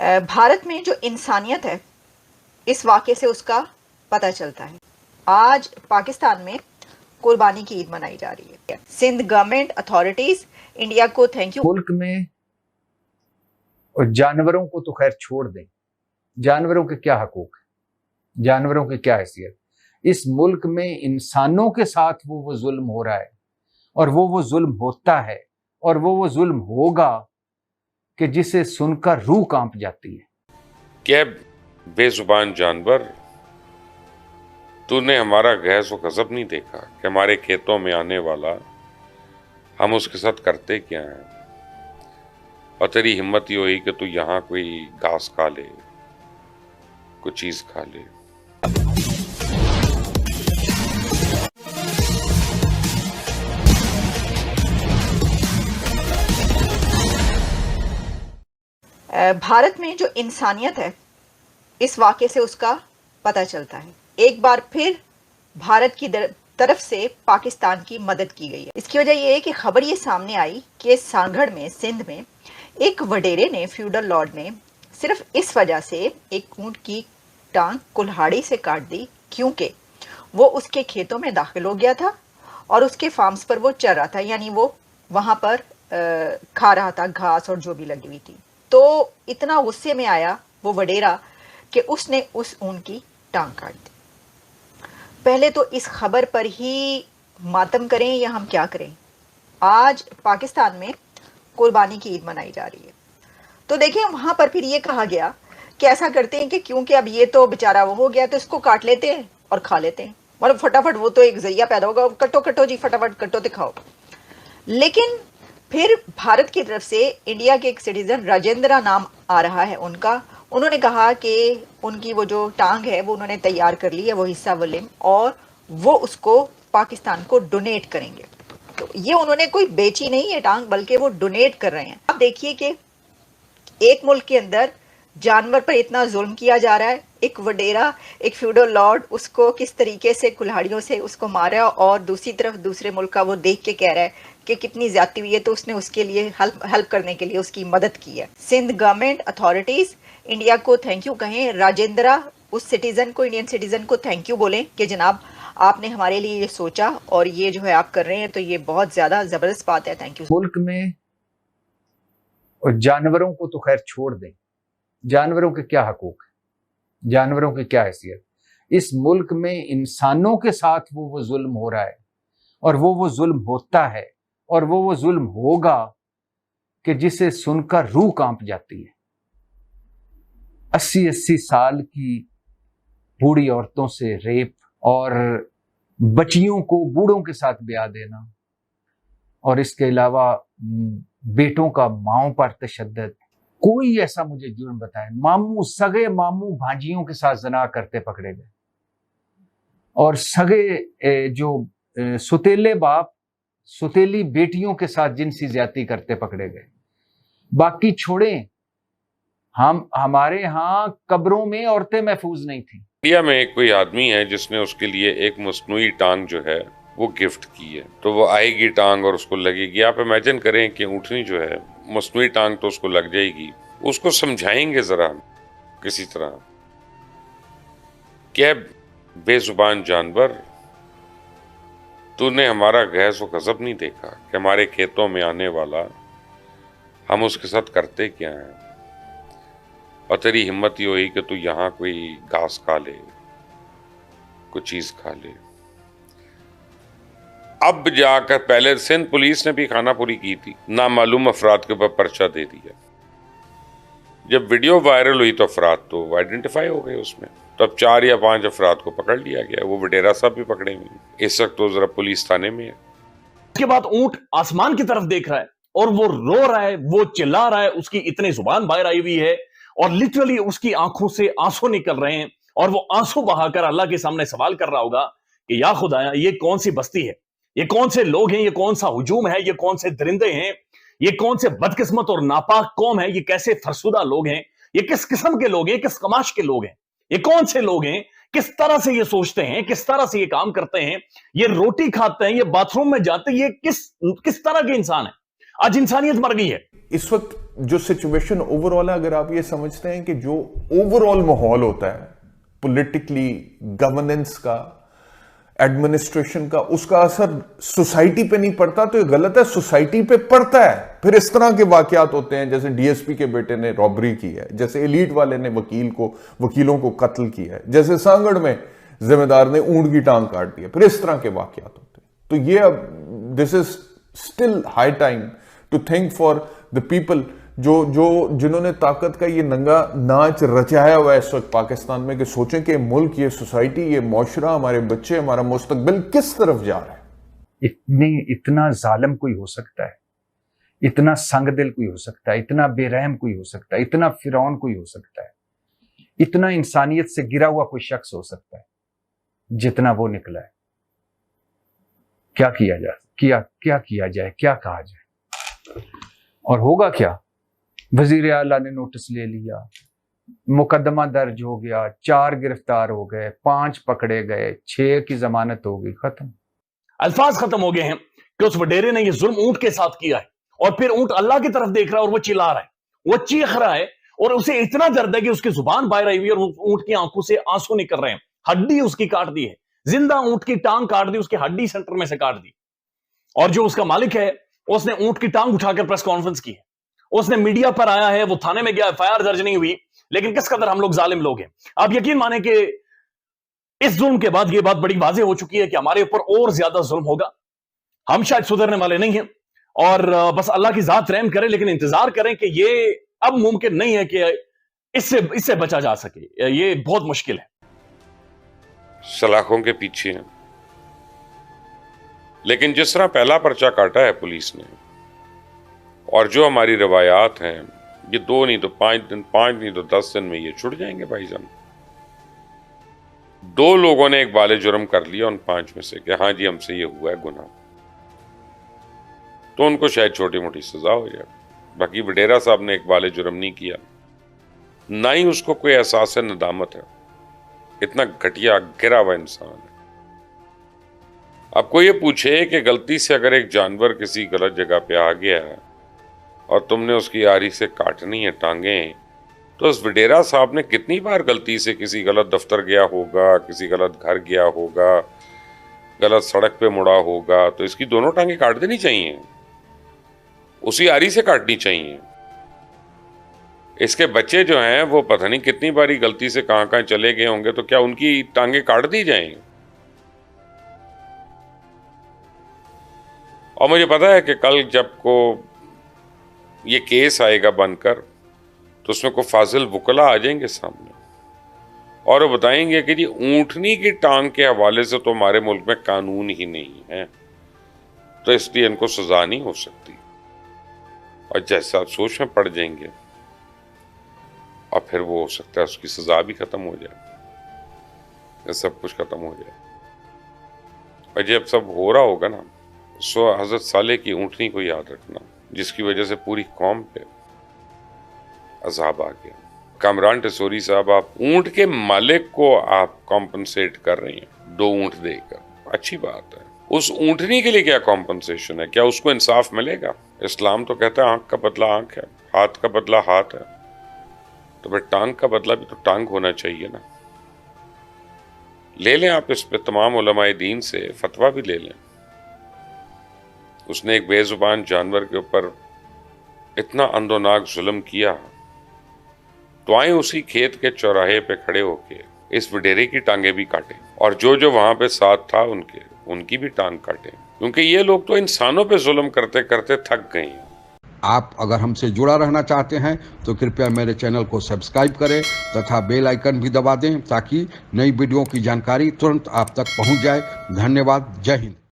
भारत में जो इंसानियत है इस वाक़े से उसका पता चलता है। आज पाकिस्तान में कुर्बानी की ईद मनाई जा रही है। सिंध गवर्नमेंट अथॉरिटीज इंडिया को थैंक यू। मुल्क में और जानवरों को तो खैर छोड़ दें, जानवरों के क्या हकूक है, जानवरों की क्या हैसियत। इस मुल्क में इंसानों के साथ वो जुल्म हो रहा है और वो जुल्म होता है और वो जुल्म होगा कि जिसे सुनकर रूह कांप जाती है। क्या बेजुबान जानवर, तूने हमारा गैस व गजब नहीं देखा कि हमारे खेतों में आने वाला हम उसके साथ करते क्या हैं? और तेरी हिम्मत ये हुई कि तू यहाँ कोई घास खा ले, कोई चीज खा ले। भारत में जो इंसानियत है इस वाक़े से उसका पता चलता है। एक बार फिर भारत की तरफ से पाकिस्तान की मदद की गई है। इसकी वजह यह है कि खबर ये सामने आई कि सांगड़ में, सिंध में एक वडेरे ने, फ्यूडल लॉर्ड ने सिर्फ इस वजह से एक ऊंट की टांग कुल्हाड़ी से काट दी क्योंकि वो उसके खेतों में दाखिल हो गया था और उसके फार्म्स पर वो चर रहा था, यानी वो वहां पर खा रहा था घास और जो भी लगी हुई थी। तो इतना गुस्से में आया वो वडेरा कि उसने उस ऊंट की टांग काट दी। पहले तो इस खबर पर ही मातम करें या हम क्या करें। आज पाकिस्तान में कुर्बानी की ईद मनाई जा रही है, तो देखें वहां पर फिर ये कहा गया कि ऐसा करते हैं कि क्योंकि अब ये तो बेचारा वो हो गया तो इसको काट लेते हैं और खा लेते हैं, मतलब फटाफट वो तो एक जरिया पैदा होगा, कटो कटो जी, फटाफट कटो दिखाओ। लेकिन फिर भारत की तरफ से इंडिया के एक सिटीजन राजेंद्रा नाम आ रहा है उनका, उन्होंने कहा कि उनकी वो जो टांग है वो उन्होंने तैयार कर ली है, वो हिस्सा वो लिम्ब, और वो उसको पाकिस्तान को डोनेट करेंगे। तो ये उन्होंने कोई बेची नहीं है टांग, बल्कि वो डोनेट कर रहे हैं। अब देखिए कि एक मुल्क के अंदर जानवर पर इतना जुल्म किया जा रहा है, एक वडेरा, एक फ्यूडल लॉर्ड उसको किस तरीके से कुल्हाड़ियों से उसको मारा, और दूसरी तरफ दूसरे मुल्क का वो देख के कह रहा है कि कितनी ज्यादती हुई है, तो उसने उसके लिए हेल्प करने के लिए उसकी मदद की है। सिंध गवर्नमेंट अथॉरिटीज इंडिया को थैंक यू कहें, राजेंद्रा उस सिटीजन को, इंडियन सिटीजन को थैंक यू बोलें कि जनाब आपने हमारे लिए ये सोचा और ये जो है आप कर रहे हैं, तो ये बहुत ज्यादा जबरदस्त बात है, थैंक यू। मुल्क में और जानवरों को तो खैर छोड़ दें, जानवरों के क्या हकूक है, जानवरों की क्या हैसियत। इस मुल्क में इंसानों के साथ वो जुल्म हो रहा है और वो जुल्म होता है और वो जुल्म होगा कि जिसे सुनकर रूह कांप जाती है। 80-80 साल की बूढ़ी औरतों से रेप और बच्चियों को बूढ़ों के साथ ब्याह देना, और इसके अलावा बेटों का माओं पर तशद्दुद। कोई ऐसा मुझे जुर्म बताए, मामू, सगे मामू भांजियों के साथ जना करते पकड़े गए, और सगे जो सुतेले बाप सुतेली बेटियों के साथ जिनसी ज्यादती करते पकड़े गए। बाकी छोड़ें, हमारे यहाँ कब्रों में औरतें महफूज नहीं थी। इंडिया में एक कोई आदमी है जिसने उसके लिए एक मसनूई टांग जो है वो गिफ्ट की है, तो वो आएगी टांग और उसको लगेगी। आप इमेजिन करें कि ऊँटनी जो है, मसनूई टांग तो उसको लग जाएगी, उसको समझाएंगे जरा किसी तरह। क्या बेजुबान जानवर, तूने हमारा गैस व गजब नहीं देखा कि हमारे खेतों में आने वाला हम उसके साथ करते क्या हैं? और तेरी हिम्मत ये हुई कि तू यहाँ कोई घास खा ले, कोई चीज खा ले। अब जाकर, पहले सिंध पुलिस ने भी खानापुरी की थी, नामालूम अफराद के ऊपर पर्चा दे दिया। जब वीडियो वायरल हुई तो अफराद तो आइडेंटिफाई हो गए उसमें, तो अब 4 या 5 अफराद को पकड़ लिया गया। वो वडेरा साहब भी पकड़े हुए, इस वक्त तो जरा पुलिस थाने में है। उसके बाद ऊंट आसमान की तरफ देख रहा है और वो रो रहा है, वो चिल्ला रहा है, उसकी इतनी जुबान बाहर आई हुई है और लिटरली उसकी आंखों से आंसू निकल रहे हैं, और वो आंसू बहाकर अल्लाह के सामने सवाल कर रहा होगा कि या खुदाया, ये कौन सी बस्ती है, ये कौन से लोग हैं, ये कौन सा हुजूम है, ये कौन से दरिंदे हैं, ये कौन से बदकिस्मत और नापाक कौम है, ये कैसे फरसुदा लोग हैं, ये किस किस्म के लोग हैं, किस कमाश के लोग हैं, ये कौन से लोग हैं, किस तरह से ये सोचते हैं, किस तरह से ये काम करते हैं, ये रोटी खाते हैं, ये बाथरूम में जाते हैं, ये किस तरह के इंसान है। आज इंसानियत मर गई है। इस वक्त جو سچویشن اوور آل ہے، اگر آپ یہ سمجھتے ہیں کہ جو اوور آل ماحول ہوتا ہے پولیٹیکلی، گورننس کا، ایڈمنسٹریشن کا، اس کا اثر سوسائٹی پہ نہیں پڑتا تو یہ غلط ہے. سوسائٹی پہ پڑتا ہے. پھر اس طرح کے واقعات ہوتے ہیں جیسے ڈی ایس پی کے بیٹے نے رابری کی ہے، جیسے ایلیٹ والے نے وکیلوں کو قتل کیا ہے، جیسے سانگڑ میں ذمہ دار نے اونٹ کی ٹانگ کاٹ دیا. پھر اس طرح کے واقعات ہوتے ہیں. تو یہ اب this is still high time to thank for the people جنہوں نے طاقت کا یہ ننگا ناچ رچایا ہوا ہے اس وقت پاکستان میں، کہ سوچیں کہ ملک، یہ سوسائٹی، یہ معاشرہ، ہمارے بچے، ہمارا مستقبل کس طرف جا رہا ہے. اتنا ظالم کوئی ہو سکتا ہے، اتنا سنگ دل کوئی ہو سکتا ہے، اتنا بے رحم کوئی ہو سکتا ہے، اتنا فرعون کوئی ہو سکتا ہے، اتنا انسانیت سے گرا ہوا کوئی شخص ہو سکتا ہے جتنا وہ نکلا ہے. کیا کیا جائے، کیا کہا جائے، اور ہوگا کیا؟ وزیر اعلیٰ نے نوٹس لے لیا، مقدمہ درج ہو گیا، 4 گرفتار ہو گئے، 5 پکڑے گئے، 6 کی ضمانت ہو گئی، ختم. الفاظ ختم ہو گئے ہیں کہ اس وڈیرے نے یہ ظلم اونٹ کے ساتھ کیا ہے، اور پھر اونٹ اللہ کی طرف دیکھ رہا ہے اور وہ چلا رہا ہے، وہ چیخ رہا ہے، اور اسے اتنا درد ہے کہ اس کی زبان باہر آئی ہوئی ہے اور اونٹ کی آنکھوں سے آنسو نکل رہے ہیں. ہڈی اس کی کاٹ دی ہے، زندہ اونٹ کی ٹانگ کاٹ دی، اس کی ہڈی سینٹر میں سے کاٹ دی. اور جو اس کا مالک ہے اس نے اونٹ کی ٹانگ اٹھا کر پریس کانفرنس کی ہے، اس نے میڈیا پر آیا ہے، وہ تھانے میں گیا، ایف آئی آر درج نہیں ہوئی. لیکن کس قدر ہم لوگ ظالم لوگ ہیں. آپ یقین مانیں کہ اس ظلم کے بعد یہ بات بڑی واضح ہو چکی ہے کہ ہمارے اوپر اور زیادہ ظلم ہوگا. ہم شاید سدھرنے والے نہیں ہیں، اور بس اللہ کی ذات رحم کرے، لیکن انتظار کریں کہ یہ اب ممکن نہیں ہے کہ اس سے بچا جا سکے. یہ بہت مشکل ہے. سلاخوں کے پیچھے ہیں. لیکن جس طرح پہلا پرچہ کاٹا ہے پولیس نے، اور جو ہماری روایات ہیں، یہ 2 نہیں تو 5 دن، 5 نہیں تو 10 دن میں یہ چھٹ جائیں گے بھائی جان. 2 لوگوں نے ایک بال جرم کر لیا ان 5 میں سے کہ ہاں جی ہم سے یہ ہوا ہے گناہ، تو ان کو شاید چھوٹی موٹی سزا ہو جائے. باقی وڈیرا صاحب نے ایک بال جرم نہیں کیا، نہ ہی اس کو کوئی احساس ندامت ہے. اتنا گھٹیا گرا ہوا انسان ہے. آپ کو یہ پوچھے کہ غلطی سے اگر ایک جانور کسی غلط جگہ پہ آ گیا ہے اور تم نے اس کی آری سے کاٹنی ہے ٹانگیں، تو اس وڈیرا صاحب نے کتنی بار غلطی سے کسی غلط دفتر گیا ہوگا، کسی غلط گھر گیا ہوگا، غلط سڑک پہ مڑا ہوگا، تو اس کی دونوں ٹانگیں کاٹ دینی چاہیے، اسی آری سے کاٹنی چاہیے. اس کے بچے جو ہیں وہ پتہ نہیں کتنی باری غلطی سے کہاں کہاں چلے گئے ہوں گے، تو کیا ان کی ٹانگیں کاٹ دی جائیں؟ اور مجھے پتا ہے کہ کل جب کو یہ کیس آئے گا بن کر، تو اس میں کوئی فاضل وکلا آ جائیں گے سامنے اور وہ بتائیں گے کہ جی اونٹنی کی ٹانگ کے حوالے سے تو ہمارے ملک میں قانون ہی نہیں ہے، تو اس لیے ان کو سزا نہیں ہو سکتی. اور جیسا سوچ میں پڑ جائیں گے، اور پھر وہ ہو سکتا ہے اس کی سزا بھی ختم ہو جائے، سب کچھ ختم ہو جائے. اور جب سب ہو رہا ہوگا نا، سو حضرت صالح کی اونٹنی کو یاد رکھنا، جس کی وجہ سے پوری قوم پہ عذاب آ گیا. کامران ٹسوری صاحب، آپ اونٹ کے مالک کو آپ کمپنسیٹ کر رہی ہیں 2 اونٹ دے کر، اچھی بات ہے. اس اونٹنی کے لیے کیا کمپنسیشن ہے؟ کیا اس کو انصاف ملے گا؟ اسلام تو کہتا ہے آنکھ کا بدلہ آنکھ ہے، ہاتھ کا بدلہ ہاتھ ہے، تو پھر ٹانگ کا بدلہ بھی تو ٹانگ ہونا چاہیے نا. لے لیں آپ اس پہ تمام علماء دین سے فتویٰ بھی لے لیں. اس نے ایک بے زبان جانور کے اوپر اتنا اندوناک ظلم کیا، تو آئیں اسی کھیت کے چوراہے پہ کھڑے ہو کے اس وڈیرے کی ٹانگیں بھی کاٹیں، اور جو وہاں پہ ساتھ تھا ان کی بھی ٹانگ کاٹیں، کیونکہ یہ لوگ تو انسانوں پہ ظلم کرتے کرتے تھک گئے ہیں. آپ اگر ہم سے جڑا رہنا چاہتے ہیں تو کرپیا میرے چینل کو سبسکرائب کریں تتھا بیل آئیکن بھی دبا دیں تاکہ نئی ویڈیو کی جانکاری ترنت آپ تک پہنچ جائے. دھنیہ واد. جے ہند.